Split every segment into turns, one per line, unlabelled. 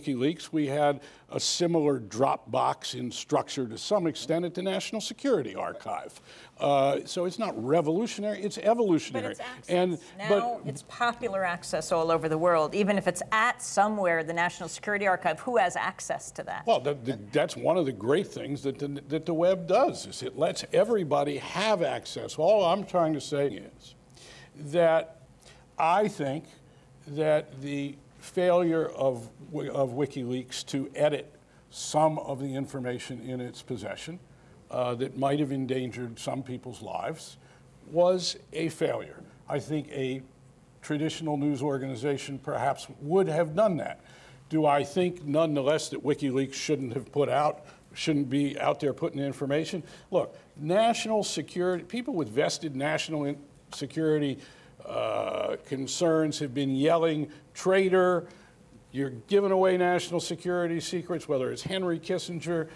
WikiLeaks, we had a similar Dropbox in structure to some extent at the National Security Archive. So it's not revolutionary, it's evolutionary.
But it's access. Now it's popular access all over the world. Even if it's at somewhere, the National Security Archive, who has access to that?
Well, that's one of the great things that the web does, is it lets everybody have access. All I'm trying to say is that I think that the failure of WikiLeaks to edit some of the information in its possession that might have endangered some people's lives was a failure. I think a traditional news organization perhaps would have done that. Do I think, nonetheless, that WikiLeaks shouldn't be out there putting the information? Look, national security, people with vested national security concerns have been yelling, traitor, you're giving away national security secrets, whether it's Henry Kissinger.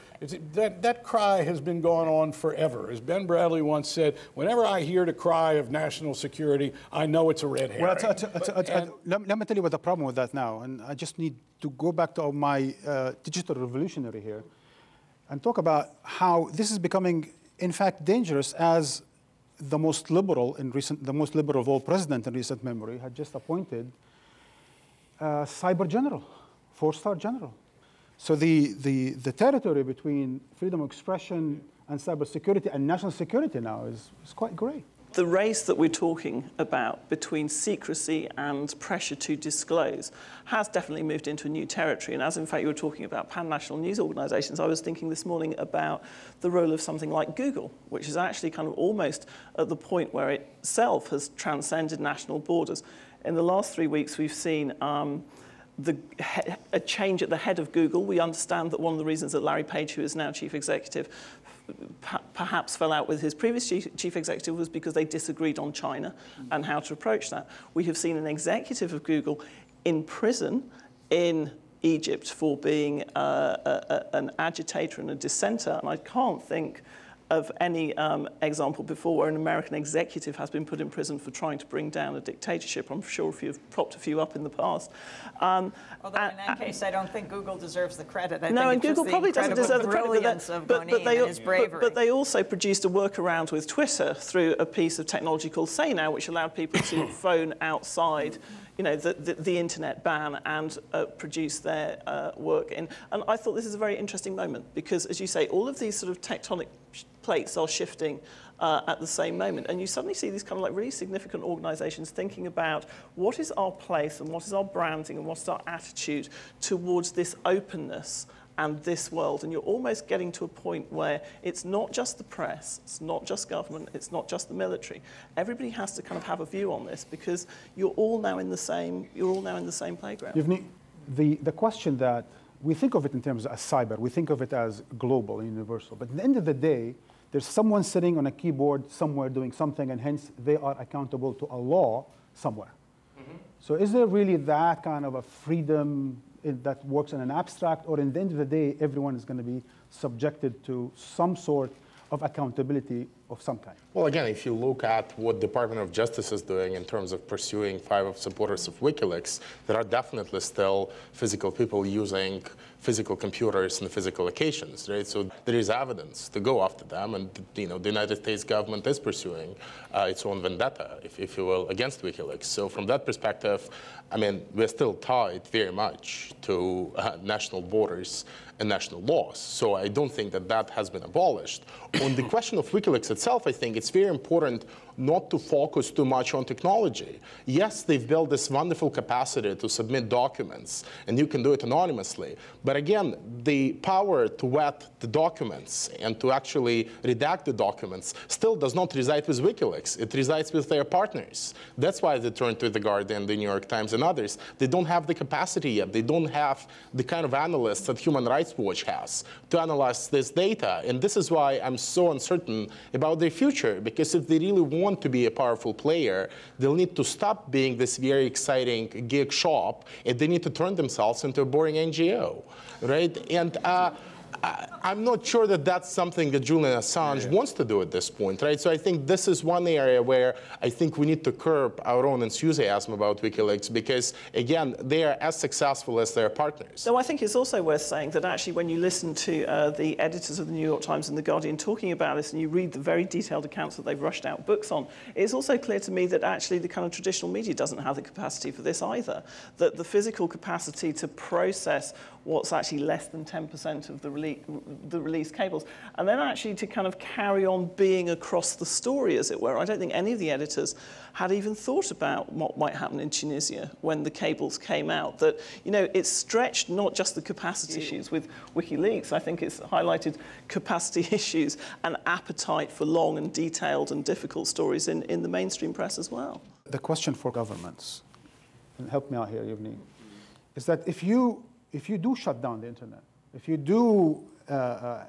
That cry has been going on forever. As Ben Bradley once said, whenever I hear the cry of national security, I know it's a red herring.
Well, let me tell you what the problem with that now, and I just need to go back to my digital revolutionary here and talk about how this is becoming, in fact, dangerous, as the most liberal of all presidents in recent memory had just appointed cyber general, 4-star general. So the territory between freedom of expression and cybersecurity and national security now is quite great.
The race that we're talking about between secrecy and pressure to disclose has definitely moved into a new territory. And as in fact you were talking about pan-national news organizations, I was thinking this morning about the role of something like Google, which is actually kind of almost at the point where it itself has transcended national borders. In the last 3 weeks, we've seen a change at the head of Google. We understand that one of the reasons that Larry Page, who is now chief executive, perhaps fell out with his previous chief executive was because they disagreed on China and how to approach that. We have seen an executive of Google in prison in Egypt for being an agitator and a dissenter, and I can't think of any example before where an American executive has been put in prison for trying to bring down a dictatorship. I'm sure if you've propped a few up in the past.
Although in that case, I don't think Google deserves the credit.
No, and Google probably doesn't deserve the credit, but they also produced a workaround with Twitter through a piece of technology called Say Now, which allowed people to phone outside the internet ban and produce their work in. And I thought this is a very interesting moment because, as you say, all of these sort of tectonic plates are shifting at the same moment. And you suddenly see these kind of like really significant organizations thinking about what is our place and what is our branding and what's our attitude towards this openness and this world. And you're almost getting to a point where it's not just the press, it's not just government, it's not just the military. Everybody has to kind of have a view on this because you're all now in the same playground.
The question that we think of it in terms of cyber, we think of it as global and universal. But at the end of the day, there's someone sitting on a keyboard somewhere doing something, and hence they are accountable to a law somewhere. Mm-hmm. So is there really that kind of a freedom that works in an abstract, or in the end of the day, everyone is going to be subjected to some sort of accountability of some kind?
Well, again, if you look at what the Department of Justice is doing in terms of pursuing 5 supporters of WikiLeaks, there are definitely still physical people using physical computers in physical locations, right? So there is evidence to go after them, and the United States government is pursuing its own vendetta, if you will, against WikiLeaks. So from that perspective, I mean, we're still tied very much to national borders and national laws. So I don't think that that has been abolished. On the question of WikiLeaks itself, I think it's very important not to focus too much on technology. Yes, they've built this wonderful capacity to submit documents, and you can do it anonymously. But again, the power to vet the documents and to actually redact the documents still does not reside with WikiLeaks. It resides with their partners. That's why they turn to The Guardian, The New York Times, and others. They don't have the capacity yet. They don't have the kind of analysts that Human Rights Watch has to analyze this data. And this is why I'm so uncertain about their future, because if they really want to be a powerful player, they'll need to stop being this very exciting gig shop, and they need to turn themselves into a boring NGO, right? And I'm not sure that that's something that Julian Assange wants to do at this point, right? So I think this is one area where I think we need to curb our own enthusiasm about WikiLeaks because, again, they are as successful as their partners.
So I think it's also worth saying that actually when you listen to the editors of the New York Times and The Guardian talking about this and you read the very detailed accounts that they've rushed out books on, it's also clear to me that actually the kind of traditional media doesn't have the capacity for this either, that the physical capacity to process what's actually less than 10% of the released cables, and then actually to kind of carry on being across the story, as it were. I don't think any of the editors had even thought about what might happen in Tunisia when the cables came out. That, you know, it's stretched not just the capacity issues with WikiLeaks, I think it's highlighted capacity issues and appetite for long and detailed and difficult stories in the mainstream press as well.
The question for governments, and help me out here, Yevgeny, is that if you do shut down the internet, if you do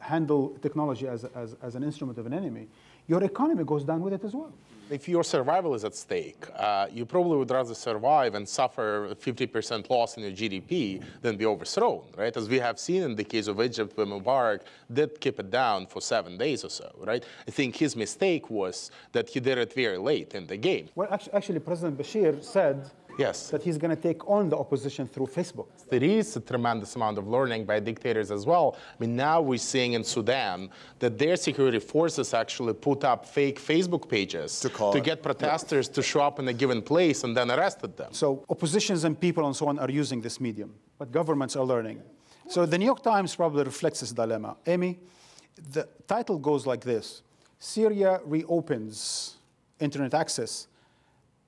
handle technology as an instrument of an enemy, your economy goes down with it as well.
If your survival is at stake, you probably would rather survive and suffer a 50% loss in your GDP than be overthrown, right? As we have seen in the case of Egypt, where Mubarak did keep it down for 7 days or so, right? I think his mistake was that he did it very late in the game.
Well, actually, President Bashir said that he's going to take on the opposition through Facebook.
There is a tremendous amount of learning by dictators as well. I mean, now we're seeing in Sudan that their security forces actually put up fake Facebook pages to get protesters to show up in a given place and then arrested them.
So oppositions and people and so on are using this medium, but governments are learning. So the New York Times probably reflects this dilemma. Amy, the title goes like this: Syria reopens internet access.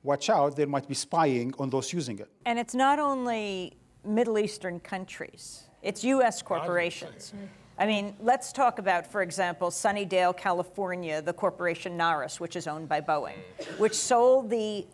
Watch out, there might be spying on those using it.
And it's not only Middle Eastern countries, it's US corporations. I mean, let's talk about, for example, Sunnydale, California, the corporation Naris, which is owned by Boeing, which sold the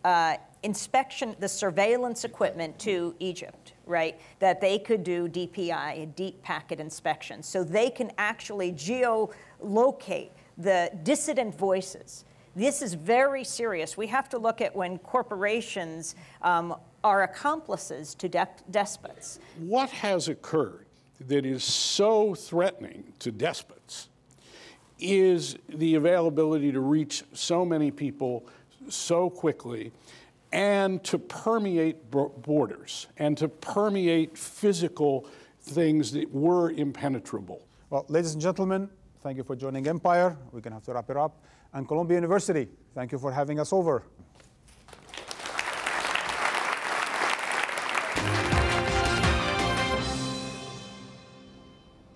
the surveillance equipment to Egypt, right? That they could do DPI, deep packet inspection, so they can actually geolocate the dissident voices. This is very serious. We have to look at when corporations are accomplices to despots.
What has occurred that is so threatening to despots is the availability to reach so many people so quickly and to permeate borders and to permeate physical things that were impenetrable.
Well, ladies and gentlemen, thank you for joining Empire. We're going to have to wrap it up. And Columbia University, thank you for having us over.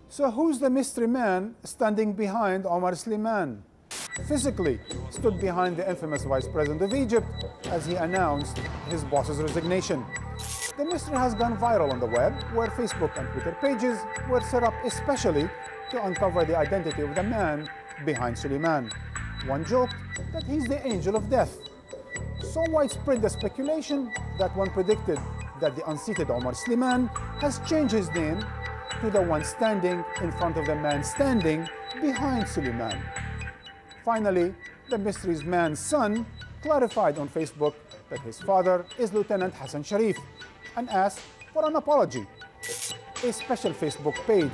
So who's the mystery man standing behind Omar Slimane? Physically stood behind the infamous Vice President of Egypt as he announced his boss's resignation. The mystery has gone viral on the web, where Facebook and Twitter pages were set up especially to uncover the identity of the man behind Slimane. One joked that he's the angel of death. So widespread the speculation that one predicted that the unseated Omar Slimane has changed his name to the one standing in front of the man standing behind Slimane. Finally, the mystery's man's son clarified on Facebook that his father is Lieutenant Hassan Sharif and asked for an apology. A special Facebook page